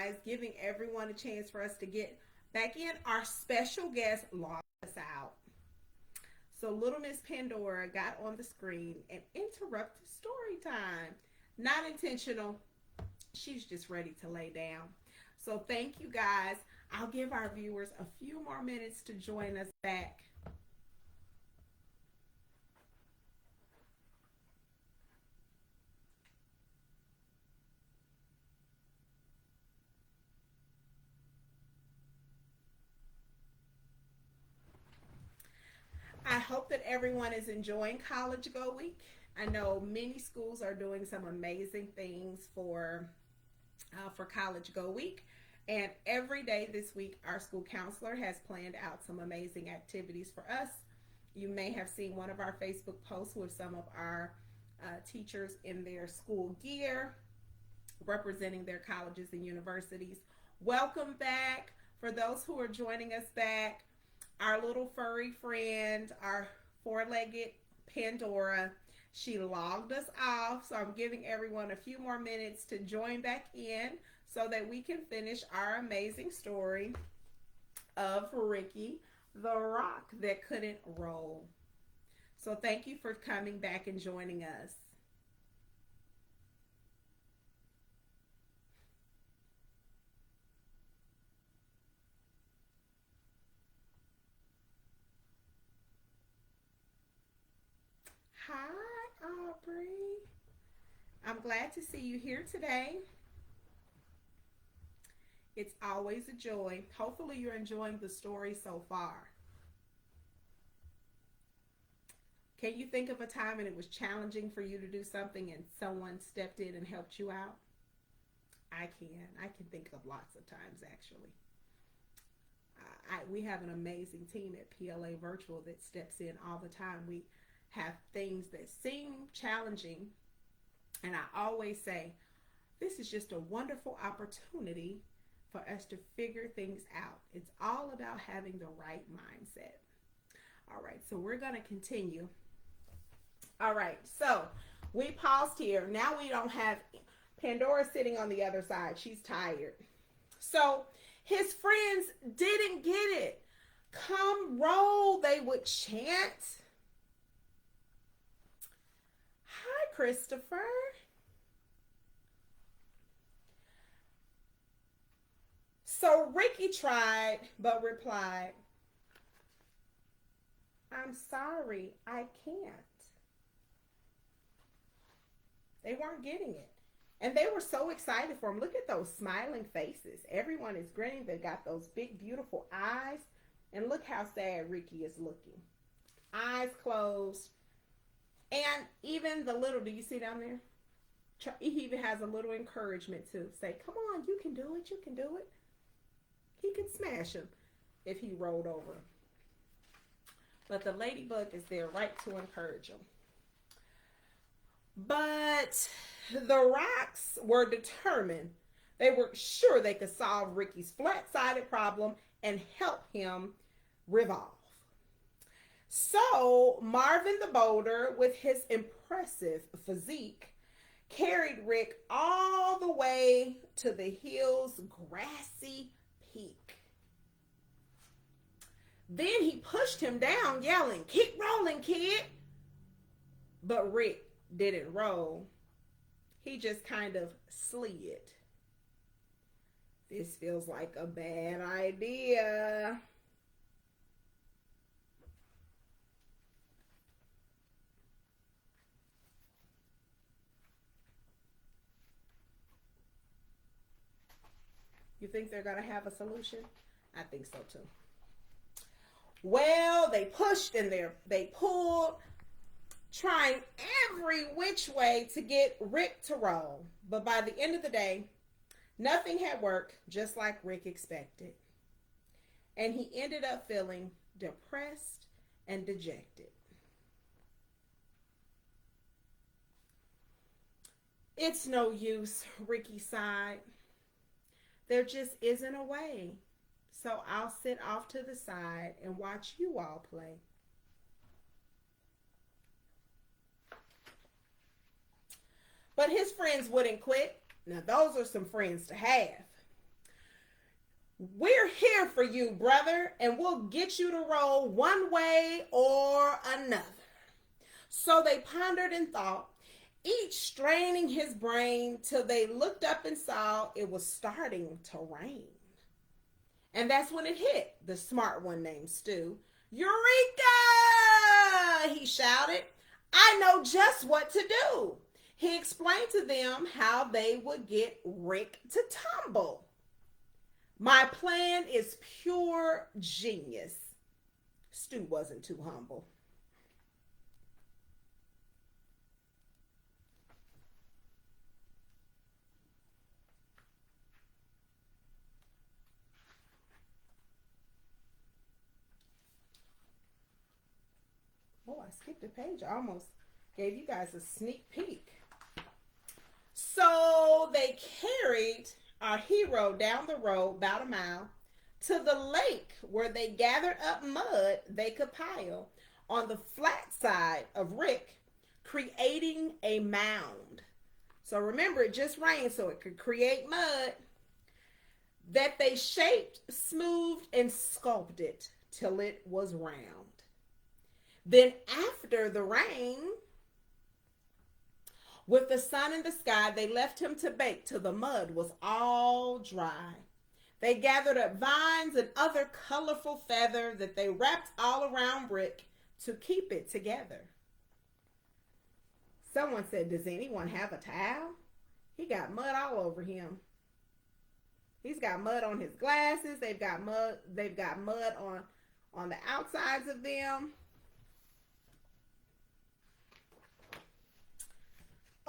guys, giving everyone a chance for us to get back in. Our special guest logged us out. So little Miss Pandora got on the screen and interrupted story time. Not intentional. She's just ready to lay down. So thank you guys. I'll give our viewers a few more minutes to join us back. I hope that everyone is enjoying College Go Week. I know many schools are doing some amazing things for College Go Week. And every day this week, our school counselor has planned out some amazing activities for us. You may have seen one of our Facebook posts with some of our teachers in their school gear representing their colleges and universities. Welcome back. For those who are joining us back, our little furry friend, our four-legged Pandora, she logged us off. So I'm giving everyone a few more minutes to join back in so that we can finish our amazing story of Ricky, the rock that couldn't roll. So thank you for coming back and joining us. Hi, Aubrey. I'm glad to see you here today. It's always a joy. Hopefully, you're enjoying the story so far. Can you think of a time when it was challenging for you to do something and someone stepped in and helped you out? I can. I can think of lots of times, actually. We have an amazing team at PLA Virtual that steps in all the time. We have things that seem challenging, and I always say, this is just a wonderful opportunity for us to figure things out. It's all about having the right mindset. All right, so we're going to continue. All right, so we paused here. Now we don't have Pandora sitting on the other side. She's tired. So his friends didn't get it. Come roll, they would chant. Hi, Christopher. So Ricky tried, but replied, I'm sorry, I can't. They weren't getting it. And they were so excited for him. Look at those smiling faces. Everyone is grinning. They got those big, beautiful eyes. And look how sad Ricky is looking. Eyes closed. And even the little, do you see down there? He even has a little encouragement to say, come on, you can do it, you can do it. He could smash him if he rolled over. But the ladybug is there right to encourage him. But the rocks were determined. They were sure they could solve Ricky's flat-sided problem and help him revolve. So Marvin the Boulder, with his impressive physique, carried Rick all the way to the hill's grassy peak. Then he pushed him down, yelling, keep rolling, kid. But Rick didn't roll. He just kind of slid. This feels like a bad idea. You think they're going to have a solution? I think so too. Well, they pushed and they pulled, trying every which way to get Rick to roll. But by the end of the day, nothing had worked just like Rick expected. And he ended up feeling depressed and dejected. It's no use, Ricky sighed. There just isn't a way. So I'll sit off to the side and watch you all play. But his friends wouldn't quit. Now those are some friends to have. We're here for you, brother, and we'll get you to roll one way or another. So they pondered and thought, each straining his brain till they looked up and saw it was starting to rain. And that's when it hit the smart one named Stu. Eureka! He shouted. I know just what to do. He explained to them how they would get Rick to tumble. My plan is pure genius. Stu wasn't too humble. Oh, I skipped a page. I almost gave you guys a sneak peek. So they carried our hero down the road about a mile to the lake where they gathered up mud they could pile on the flat side of Rick, creating a mound. So remember, it just rained, so it could create mud that they shaped, smoothed, and sculpted till it was round. Then after the rain, with the sun in the sky, they left him to bake till the mud was all dry. They gathered up vines and other colorful feather that they wrapped all around Rick to keep it together. Someone said, does anyone have a towel? He got mud all over him. He's got mud on his glasses. They've got mud on the outsides of them.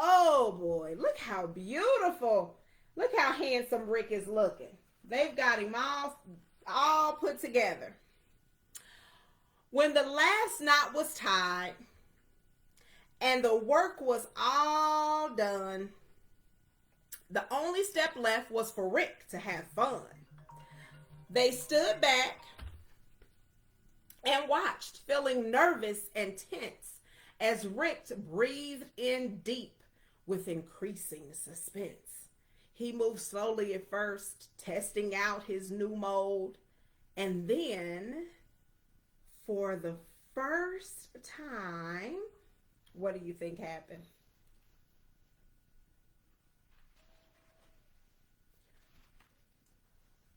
Oh boy, look how beautiful. Look how handsome Rick is looking. They've got him all put together. When the last knot was tied and the work was all done, the only step left was for Rick to have fun. They stood back and watched, feeling nervous and tense as Rick breathed in deep with increasing suspense. He moved slowly at first, testing out his new mold, and then, for the first time, what do you think happened?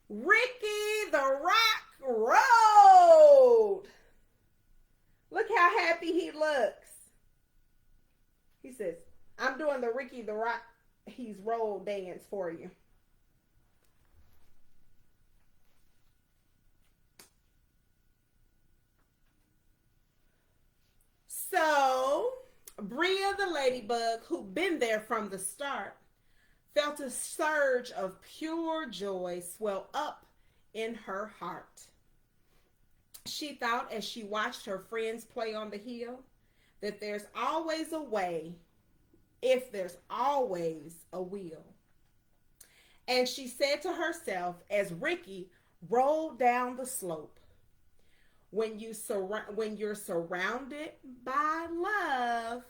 Ricky the Rock rolled. Look how happy he looks. He says, I'm doing the Ricky the Rock he's rolled dance for you. So, Bria the ladybug, who'd been there from the start, felt a surge of pure joy swell up in her heart. She thought as she watched her friends play on the hill that there's always a way if there's always a will. And she said to herself as Ricky rolled down the slope, when you're surrounded by love,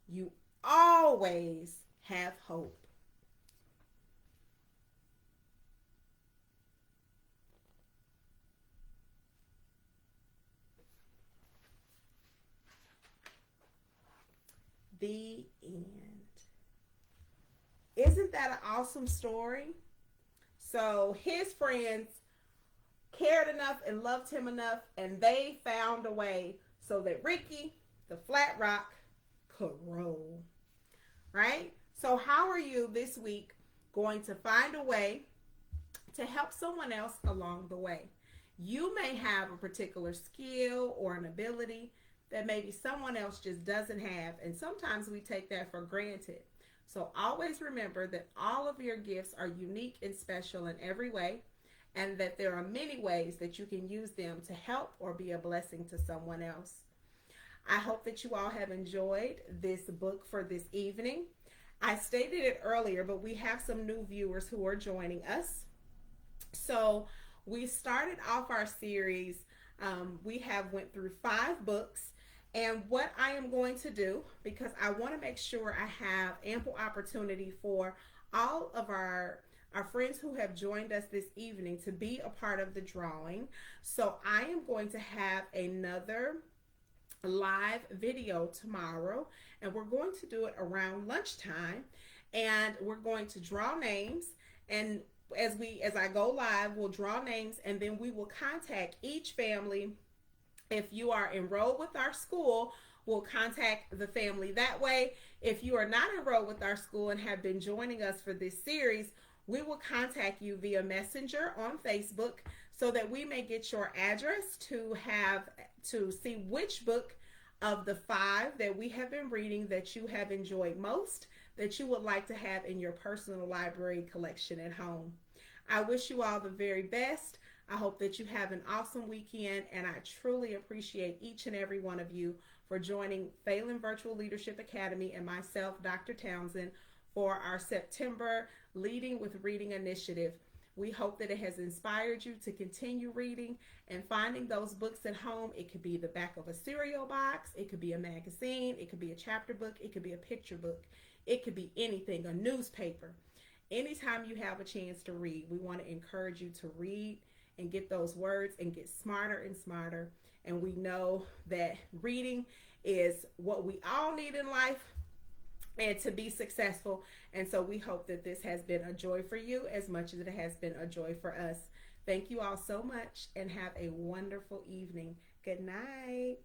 you always have hope. The end. Isn't that an awesome story? So his friends cared enough and loved him enough, and they found a way so that Ricky, the flat rock, could roll. Right? So how are you this week going to find a way to help someone else along the way? You may have a particular skill or an ability that maybe someone else just doesn't have, and sometimes we take that for granted. So always remember that all of your gifts are unique and special in every way, and that there are many ways that you can use them to help or be a blessing to someone else. I hope that you all have enjoyed this book for this evening. I stated it earlier, but we have some new viewers who are joining us. So we started off our series. We have went through 5 books. And what I am going to do, because I want to make sure I have ample opportunity for all of our our friends who have joined us this evening to be a part of the drawing. So I am going to have another live video tomorrow, and we're going to do it around lunchtime, and we're going to draw names. And as I go live, we'll draw names, and then we will contact each family. If you are enrolled with our school, we'll contact the family that way. If you are not enrolled with our school and have been joining us for this series, we will contact you via Messenger on Facebook so that we may get your address to see which book of the 5 that we have been reading that you have enjoyed most, that you would like to have in your personal library collection at home. I wish you all the very best. I hope that you have an awesome weekend, and I truly appreciate each and every one of you for joining Phalen Virtual Leadership Academy and myself, Dr. Townsend, for our September Leading with Reading initiative. We hope that it has inspired you to continue reading and finding those books at home. It could be the back of a cereal box, it could be a magazine, it could be a chapter book, it could be a picture book, it could be anything, a newspaper. Anytime you have a chance to read, we want to encourage you to read and get those words and get smarter and smarter. And we know that reading is what we all need in life and to be successful. And so we hope that this has been a joy for you as much as it has been a joy for us. Thank you all so much and have a wonderful evening. Good night.